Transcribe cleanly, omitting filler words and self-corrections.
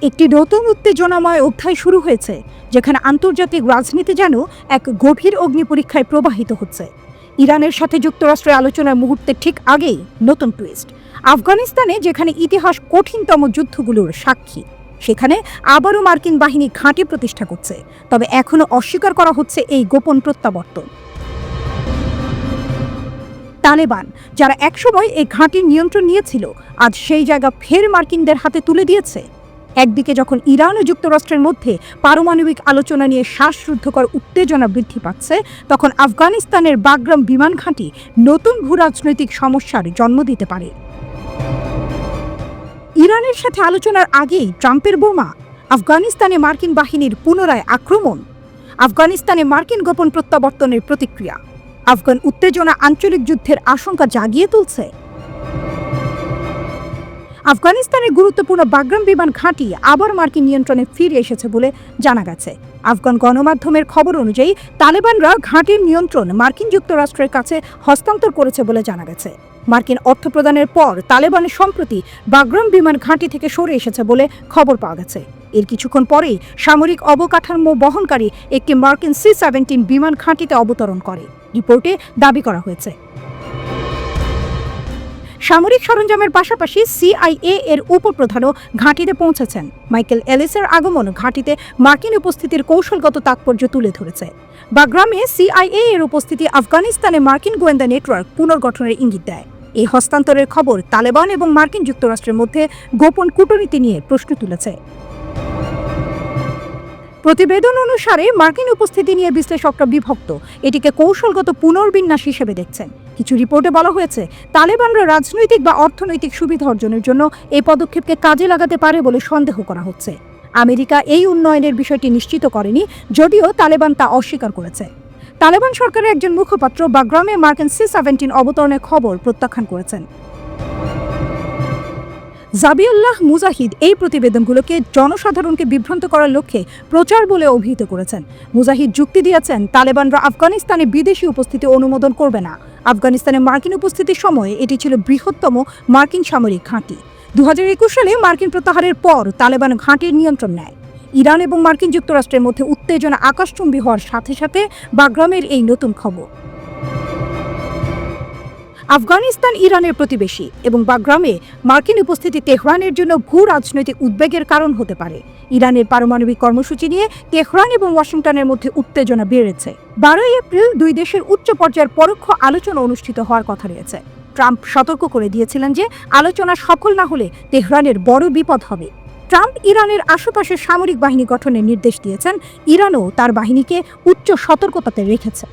একটি নতুন উত্তেজনাময় অধ্যায় শুরু হয়েছে, যেখানে আন্তর্জাতিক রাজনীতি যেন এক গভীর অগ্নিপরীক্ষায় প্রবাহিত হচ্ছে। ইরানের সাথে যুক্তরাষ্ট্রের আলোচনার মুহূর্তের ঠিক আগেই নতুন টুইস্ট। আফগানিস্তানে যেখানে ইতিহাস কঠিনতম যুদ্ধগুলোর সাক্ষী, সেখানে আবারও মার্কিন বাহিনী ঘাঁটি প্রতিষ্ঠা করছে। তবে এখনও অস্বীকার করা হচ্ছে এই গোপন প্রত্যাবর্তন। তালেবান, যারা একসময় এই ঘাঁটির নিয়ন্ত্রণ নিয়েছিল, আজ সেই জায়গা ফের মার্কিনদের হাতে তুলে দিয়েছে। একদিকে যখন ইরান ও যুক্তরাষ্ট্রের মধ্যে পারমাণবিক আলোচনা নিয়ে শ্বাসরুদ্ধকর উত্তেজনা বৃদ্ধি পাচ্ছে, তখন আফগানিস্তানের বাগরাম বিমান ঘাঁটি নতুন ভূরাজনৈতিক সমস্যার জন্ম দিতে পারে। ইরানের সাথে আলোচনার আগেই ট্রাম্পের বোমা, আফগানিস্তানে মার্কিন বাহিনীর পুনরায় আক্রমণ, আফগানিস্তানে মার্কিন গোপন প্রত্যাবর্তনের প্রতিক্রিয়া, আফগান উত্তেজনা আঞ্চলিক যুদ্ধের আশঙ্কা জাগিয়ে তুলছে। আফগানিস্তানের গুরুত্বপূর্ণ বাগরাম বিমান ঘাঁটি আবার মার্কিন নিয়ন্ত্রণে ফিরে এসেছে বলে জানা গেছে। আফগান গণমাধ্যমের খবর অনুযায়ী তালেবানরা ঘাঁটির নিয়ন্ত্রণ মার্কিন যুক্তরাষ্ট্রের কাছে হস্তান্তর করেছে বলে জানা গেছে। মার্কিন অর্থ প্রদানের পর তালেবানের সম্প্রতি বাগরাম বিমান ঘাঁটি থেকে সরে এসেছে বলে খবর পাওয়া গেছে। এর কিছুক্ষণ পরেই সামরিক অবকাঠামো বহনকারী একটি মার্কিন C-17 বিমান ঘাঁটিতে অবতরণ করে, রিপোর্টে দাবি করা হয়েছে। সামরিক সরঞ্জামের পাশাপাশি CIA এর উপপ্রধানও ঘাঁটিতে পৌঁছেছেন। মাইকেল এলিসের আগমন ঘাঁটিতে মার্কিন উপস্থিতির কৌশলগত তাৎপর্য তুলে ধরেছে। বাগরামে CIA এর উপস্থিতি আফগানিস্তানে মার্কিন গোয়েন্দা নেটওয়ার্ক পুনর্গঠনের ইঙ্গিত দেয়। এই হস্তান্তরের খবর তালেবান এবং মার্কিন যুক্তরাষ্ট্রের মধ্যে গোপন কূটনীতি নিয়ে প্রশ্ন তুলেছে। প্রতিবেদন অনুসারে মার্কিন উপস্থিতি নিয়ে বিশ্লেষকরা বিভক্ত। এটিকে কৌশলগত পুনর্বিন্যাস হিসেবে দেখছেন। কিছু রিপোর্টে বলা হয়েছে তালেবানরা রাজনৈতিক বা অর্থনৈতিক সুবিধা অর্জনের জন্য এই পদক্ষেপকে কাজে লাগাতে পারে বলে সন্দেহ করা হচ্ছে। আমেরিকা এই উন্নয়নের বিষয়টি নিশ্চিত করেনি, যদিও তালেবান তা অস্বীকার করেছে। তালেবান সরকারের একজন মুখপাত্র বাগরামে মার্কিন C-17 অবতরণের খবর প্রত্যাখ্যান করেছেন। জাবিউল্লাহ মুজাহিদ এই প্রতিবেদনগুলোকে জনসাধারণকে বিভ্রান্ত করার লক্ষ্যে প্রচার বলে অভিহিত করেছেন। মুজাহিদ যুক্তি দিয়েছেন তালেবানরা আফগানিস্তানে বিদেশি উপস্থিতি অনুমোদন করবে না। আফগানিস্তানে মার্কিন উপস্থিতির সময়ে এটি ছিল বৃহত্তম মার্কিন সামরিক ঘাঁটি। 2021 সালে মার্কিন প্রত্যাহারের পর তালেবান ঘাঁটির নিয়ন্ত্রণ নেয়। ইরান এবং মার্কিন যুক্তরাষ্ট্রের মধ্যে উত্তেজনা আকাশচুম্বী হওয়ার সাথে সাথে বাগরামের এই নতুন খবর। আফগানিস্তান ইরানের প্রতিবেশী এবং বাগরামে মার্কিন উপস্থিতি তেহরানের জন্য ভূ রাজনৈতিক উদ্বেগের কারণ হতে পারে। ইরানের পারমাণবিক কর্মসূচি নিয়ে তেহরান এবং ওয়াশিংটনের মধ্যে উত্তেজনা বেড়েছে। 12 এপ্রিল দুই দেশের উচ্চ পর্যায়ের পরোক্ষ আলোচনা অনুষ্ঠিত হওয়ার কথা রয়েছে। ট্রাম্প সতর্ক করে দিয়েছিলেন যে আলোচনা সফল না হলে তেহরানের বড় বিপদ হবে। ট্রাম্প ইরানের আশেপাশে সামরিক বাহিনী গঠনের নির্দেশ দিয়েছেন। ইরানও তার বাহিনীকে উচ্চ সতর্কতাতে রেখেছে।